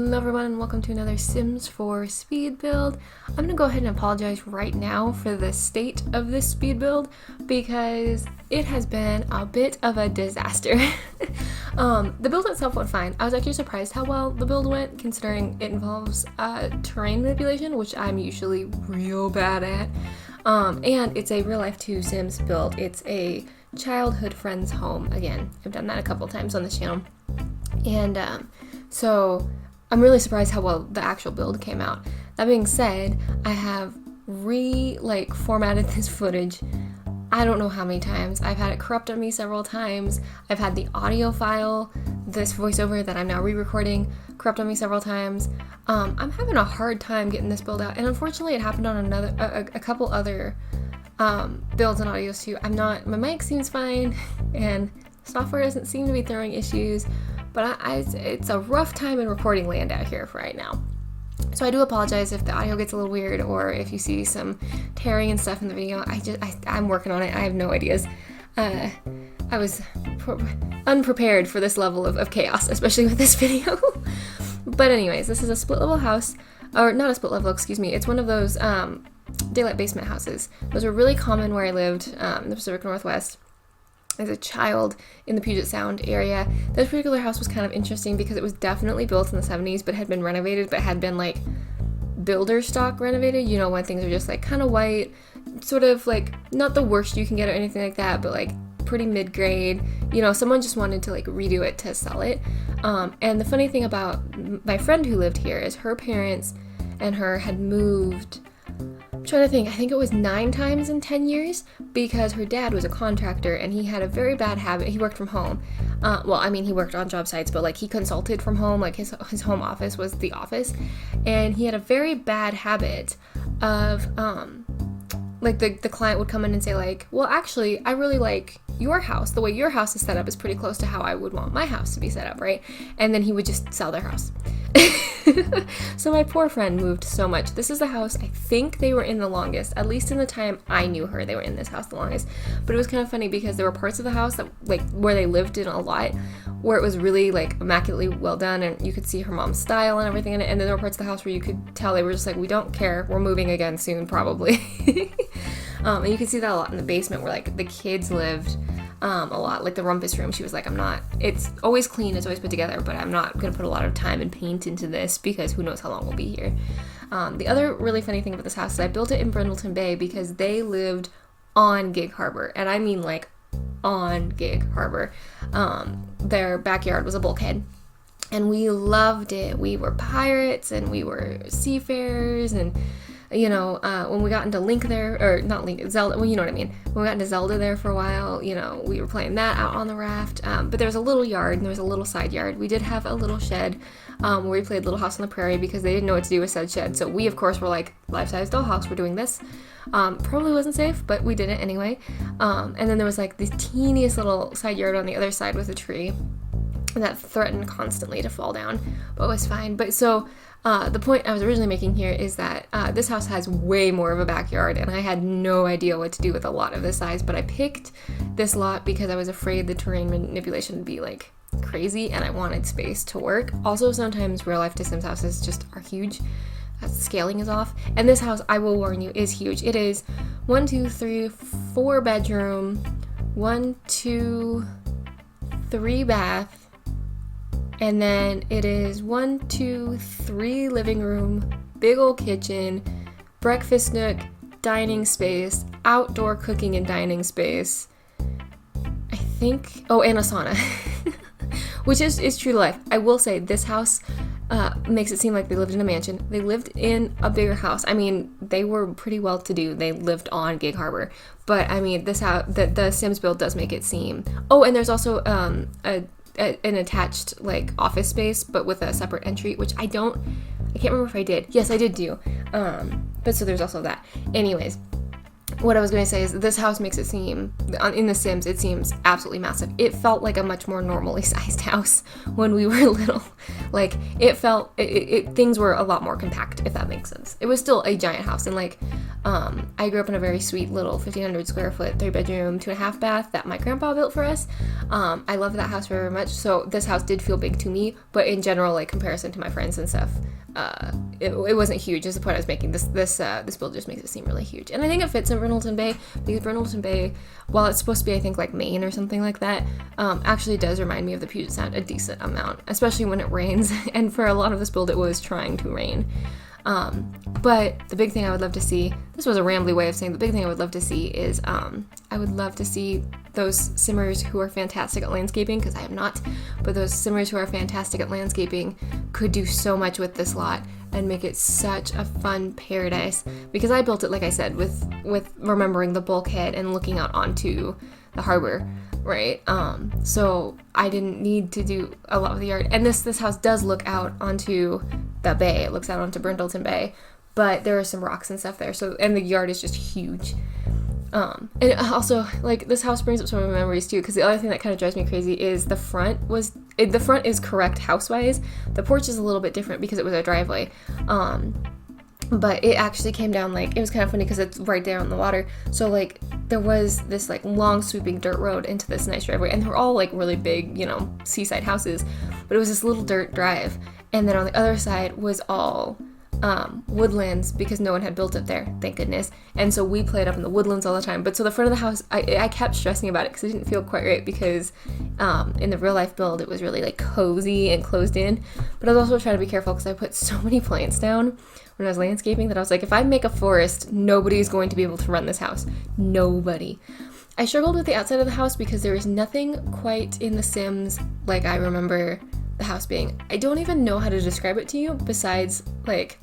Hello everyone and welcome to another Sims 4 speed build. I'm going to go ahead and apologize right now for the state of this speed build because it has been a bit of a disaster. The build itself went fine. I was actually surprised how well the build went considering it involves terrain manipulation, which I'm usually real bad at. And it's a real life 2 Sims build. It's a childhood friend's home. Again, I've done that a couple times on this channel. And so I'm really surprised how well the actual build came out. That being said, I have formatted this footage I don't know how many times. I've had it corrupt on me several times. I've had the audio file, this voiceover that I'm now re-recording, corrupt on me several times. I'm having a hard time getting this build out, and unfortunately it happened on a couple other builds and audios too. My mic seems fine, and software doesn't seem to be throwing issues. But it's a rough time in recording land out here for right now. So I do apologize if the audio gets a little weird or if you see some tearing and stuff in the video. I'm working on it. I have no ideas. I was unprepared for this level of chaos, especially with this video. But anyways, this is a split level house. Or not a split level, excuse me. It's one of those daylight basement houses. Those were really common where I lived in the Pacific Northwest. As a child in the Puget Sound area. This particular house was kind of interesting because it was definitely built in the 70s but had been renovated, but had been like builder stock renovated, you know, when things are just like kind of white, sort of like not the worst you can get or anything like that, but like pretty mid-grade, you know, someone just wanted to like redo it to sell it. And the funny thing about my friend who lived here is her parents and her had moved, I'm trying to think, I think it was 9 times in 10 years because her dad was a contractor and he had a very bad habit. He worked from home. He worked on job sites, but like he consulted from home, like his home office was the office. And he had a very bad habit of, the client would come in and say like, well, actually, I really like your house. The way your house is set up is pretty close to how I would want my house to be set up, right? And then he would just sell their house. So my poor friend moved so much. This is the house I think they were in the longest, at least in the time I knew her, they were in this house the longest. But it was kind of funny because there were parts of the house that like where they lived in a lot where it was really like immaculately well done and you could see her mom's style and everything in it. And then there were parts of the house where you could tell they were just like, we don't care, we're moving again soon probably. And you could see that a lot in the basement where like the kids lived. A lot, like the rumpus room. She was like, it's always clean, it's always put together, but I'm not going to put a lot of time and paint into this because who knows how long we'll be here. The other really funny thing about this house is I built it in Brindleton Bay because they lived on Gig Harbor, and I mean like on Gig Harbor. Their backyard was a bulkhead, and we loved it. We were pirates, and we were seafarers, and you know, when we got into Zelda, well, you know what I mean. When we got into Zelda there for a while, you know, we were playing that out on the raft. But there was a little yard and there was a little side yard. We did have a little shed where we played Little House on the Prairie because they didn't know what to do with said shed. So we, of course, were like, life-size dollhouse, we're doing this. Probably wasn't safe, but we did it anyway. And then there was like this teeniest little side yard on the other side with a tree that threatened constantly to fall down, but it was fine. But so the point I was originally making here is that this house has way more of a backyard, and I had no idea what to do with a lot of this size, but I picked this lot because I was afraid the terrain manipulation would be like crazy, and I wanted space to work. Also, sometimes real life to Sims houses just are huge. Scaling is off, and this house, I will warn you, is huge. It is 1, 2, 3, 4 bedroom, 1, 2, 3 bath. And then it is 1, 2, 3 living room, big old kitchen, breakfast nook, dining space, outdoor cooking and dining space. I think, and a sauna, which is true to life. I will say this house makes it seem like they lived in a mansion. They lived in a bigger house. I mean, they were pretty well to do. They lived on Gig Harbor. But I mean, this house, the Sims build does make it seem. Oh, and there's also an attached like office space but with a separate entry, which I can't remember if I did. Yes, I did do. But so there's also that. Anyways, what I was going to say is this house makes it seem, in The Sims, it seems absolutely massive. It felt like a much more normally sized house when we were little. Like, it felt, things were a lot more compact, if that makes sense. It was still a giant house, and like, I grew up in a very sweet little 1,500 square foot, 3-bedroom, 2.5 bath that my grandpa built for us. I love that house very much. So this house did feel big to me, but in general, like comparison to my friends and stuff, it wasn't huge. Is the point I was making. This build just makes it seem really huge, and I think it fits in Brindleton Bay because Brindleton Bay, while it's supposed to be, I think, like Maine or something like that, actually does remind me of the Puget Sound a decent amount, especially when it rains. And for a lot of this build, it was trying to rain. But the big thing I would love to see, this was a rambly way of saying the big thing I would love to see is, I would love to see those simmers who are fantastic at landscaping, because I am not, but those simmers who are fantastic at landscaping could do so much with this lot and make it such a fun paradise, because I built it, like I said, with remembering the bulkhead and looking out onto the harbor, right? So I didn't need to do a lot with the yard, and this house does look out onto the bay. It looks out onto Brindleton Bay, but there are some rocks and stuff there, so, and the yard is just huge. And also, like, this house brings up some of my memories too, because the other thing that kind of drives me crazy is the front is correct house-wise. The porch is a little bit different because it was a driveway. But it actually came down, like, it was kind of funny because it's right there on the water. So, like, there was this, like, long sweeping dirt road into this nice driveway, and they were all, like, really big, seaside houses. But it was this little dirt drive. And then on the other side was all woodlands, because no one had built it there, thank goodness. And so we played up in the woodlands all the time. But so the front of the house, I kept stressing about it because it didn't feel quite right, because in the real life build it was really like cozy and closed in. But I was also trying to be careful because I put so many plants down when I was landscaping that I was like, if I make a forest, nobody's going to be able to run this house. Nobody. I struggled with the outside of the house because there is nothing quite in The Sims like I remember the house being. I don't even know how to describe it to you besides like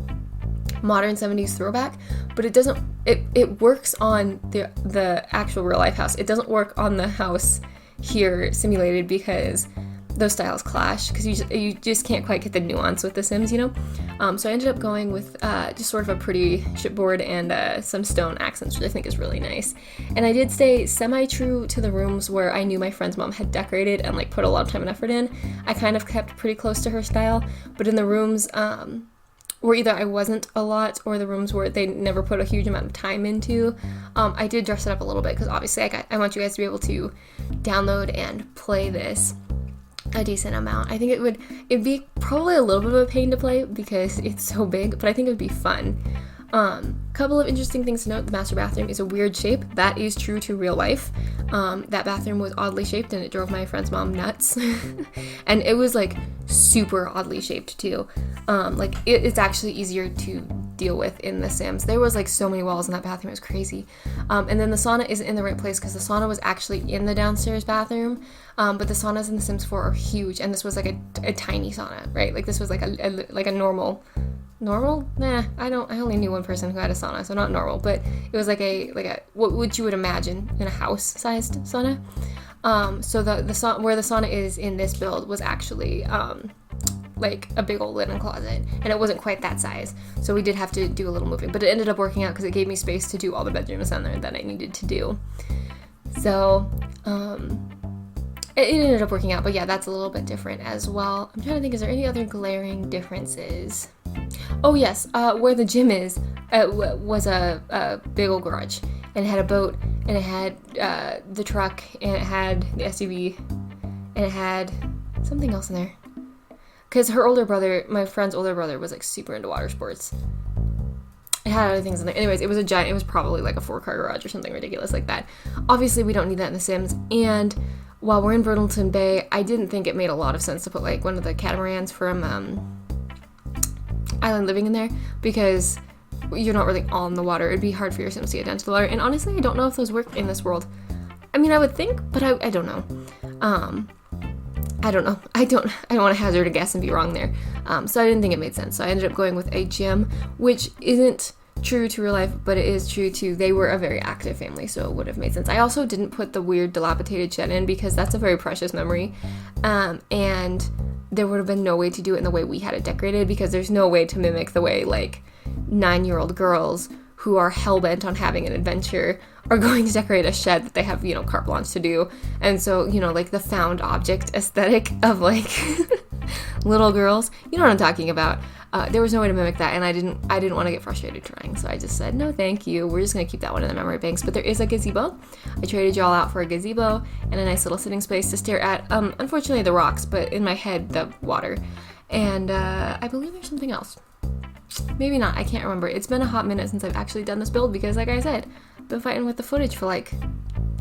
modern 70s throwback, but it works on the actual real life house. It doesn't work on the house here simulated because those styles clash, because you just can't quite get the nuance with The Sims, So I ended up going with just sort of a pretty chipboard and some stone accents, which I think is really nice. And I did stay semi-true to the rooms where I knew my friend's mom had decorated and like put a lot of time and effort in. I kind of kept pretty close to her style, but in the rooms where either I wasn't a lot or the rooms where they never put a huge amount of time into, I did dress it up a little bit, because obviously I want you guys to be able to download and play this a decent amount. I think it'd be probably a little bit of a pain to play because it's so big, but I think it would be fun. Couple of interesting things to note: the master bathroom is a weird shape. That is true to real life. That bathroom was oddly shaped and it drove my friend's mom nuts. And it was like super oddly shaped too. It's actually easier to deal with in The Sims. There was like so many walls in that bathroom, it was crazy. And then the sauna isn't in the right place because the sauna was actually in the downstairs bathroom. But the saunas in The Sims 4 are huge, and this was like a tiny sauna, right? Like this was like a normal. Nah, I only knew one person who had a sauna, so not normal, but it was like a what you would imagine in a house-sized sauna. So the sauna, where the sauna is in this build, was actually like a big old linen closet, and it wasn't quite that size, so we did have to do a little moving, but it ended up working out because it gave me space to do all the bedrooms down there that I needed to do. So it ended up working out, but yeah, that's a little bit different as well. I'm trying to think, is there any other glaring differences? Oh yes, where the gym is was a big old garage, and it had a boat, and it had the truck, and it had the SUV, and it had something else in there. Because my friend's older brother, was like super into water sports. It had other things in there. Anyways, it was probably like a 4-car garage or something ridiculous like that. Obviously, we don't need that in The Sims, and while we're in Brindleton Bay, I didn't think it made a lot of sense to put like one of the catamarans from Island Living in there, because you're not really on the water. It'd be hard for your Sims to get down to the water, and honestly, I don't know if those work in this world. I mean, I would think, but I don't know. I don't know. I don't want to hazard a guess and be wrong there. So I didn't think it made sense. So I ended up going with a gym, which isn't true to real life, but it is true to, they were a very active family, so it would have made sense. I also didn't put the weird dilapidated shed in because that's a very precious memory. And there would have been no way to do it in the way we had it decorated, because there's no way to mimic the way like 9-year-old girls who are hell-bent on having an adventure are going to decorate a shed that they have, carte blanche to do. And so, like the found object aesthetic of like little girls, you know what I'm talking about. There was no way to mimic that, and I didn't want to get frustrated trying, so I just said, no thank you, we're just going to keep that one in the memory banks. But there is a gazebo. I traded y'all out for a gazebo and a nice little sitting space to stare at, unfortunately the rocks, but in my head the water. And I believe there's something else. Maybe not, I can't remember. It's been a hot minute since I've actually done this build because, like I said, I've been fighting with the footage for like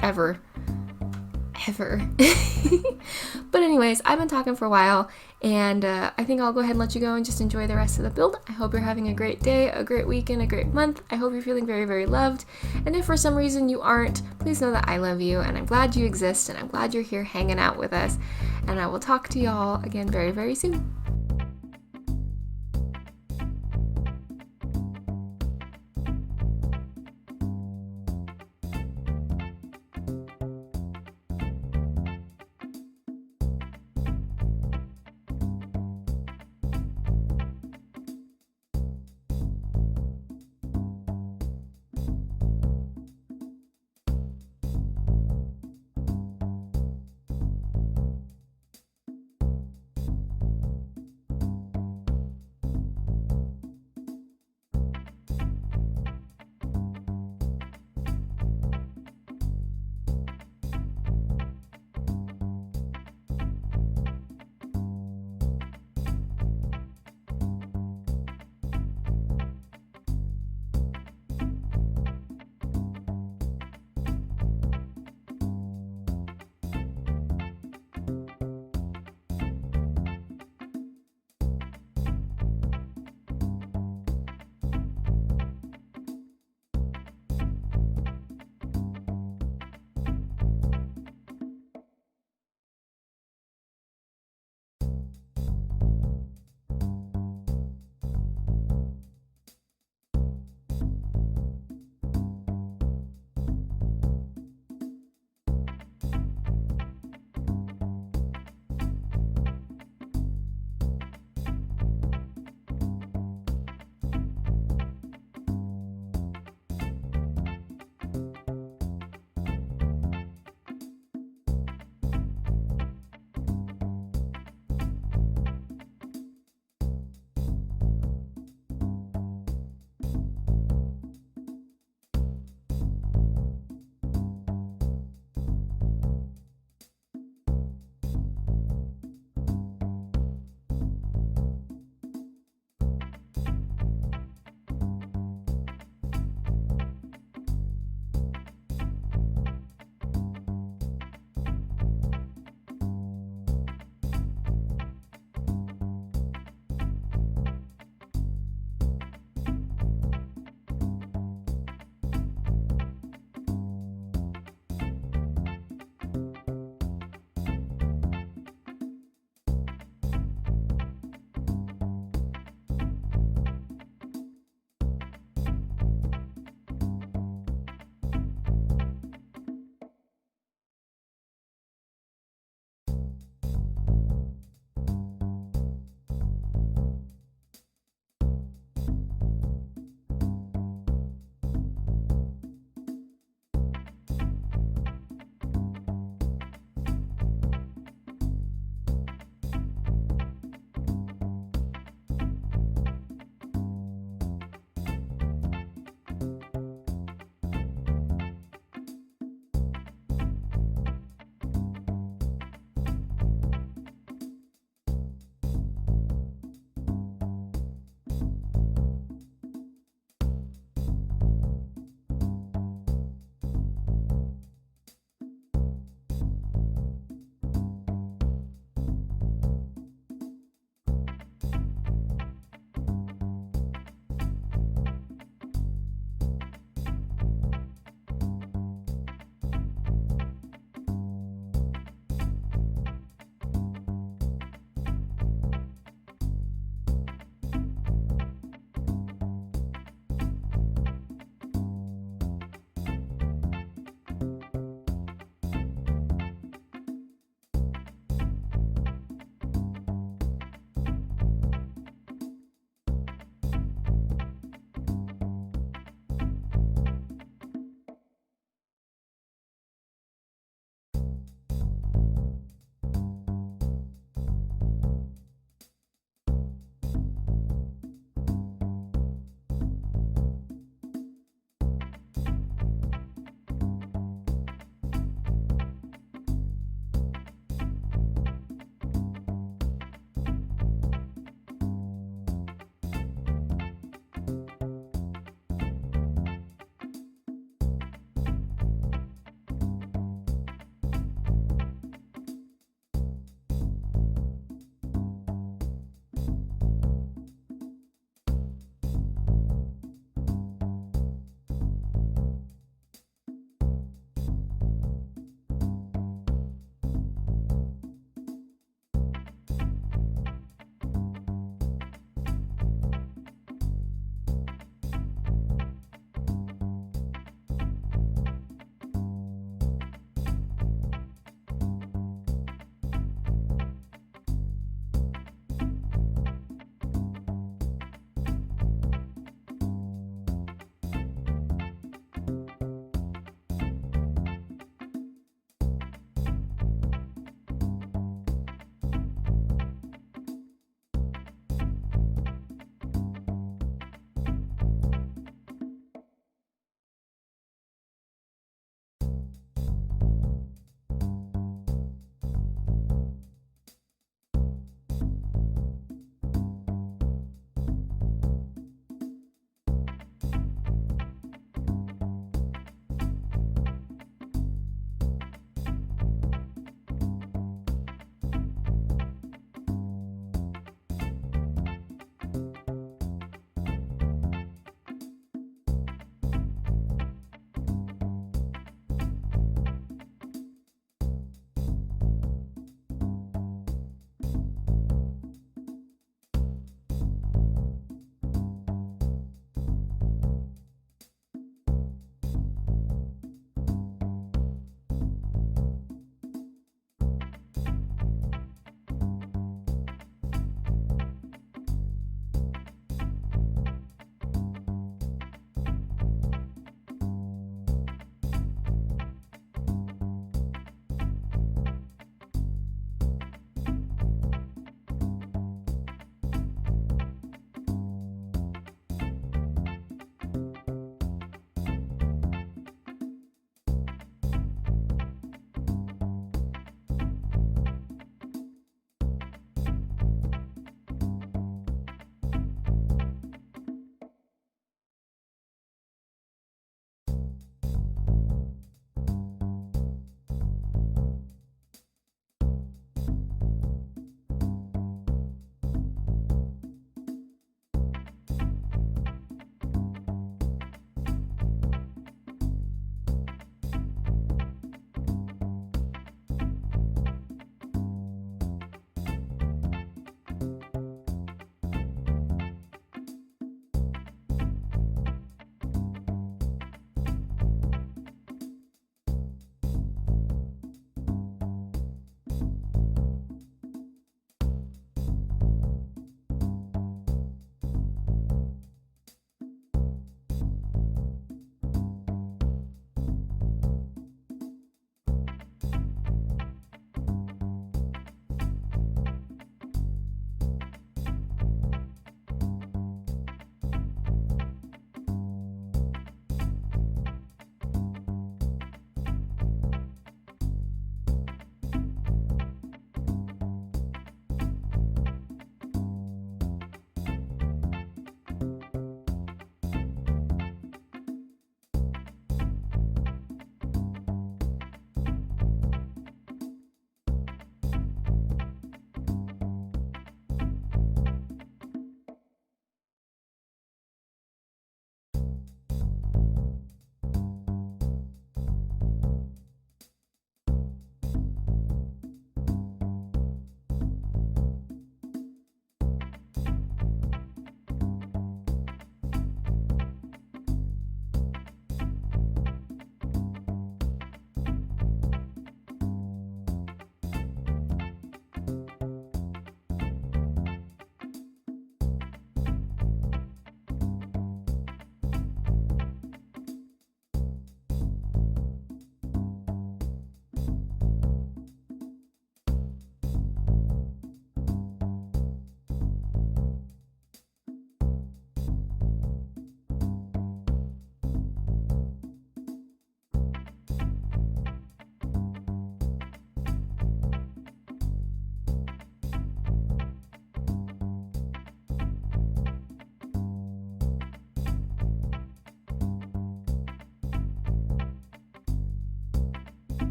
ever. But anyways, I've been talking for a while, and I think I'll go ahead and let you go and just enjoy the rest of the build. I hope you're having a great day, a great weekend, a great month. I hope you're feeling very, very loved. And if for some reason you aren't, please know that I love you, and I'm glad you exist, and I'm glad you're here hanging out with us. And I will talk to y'all again very, very soon.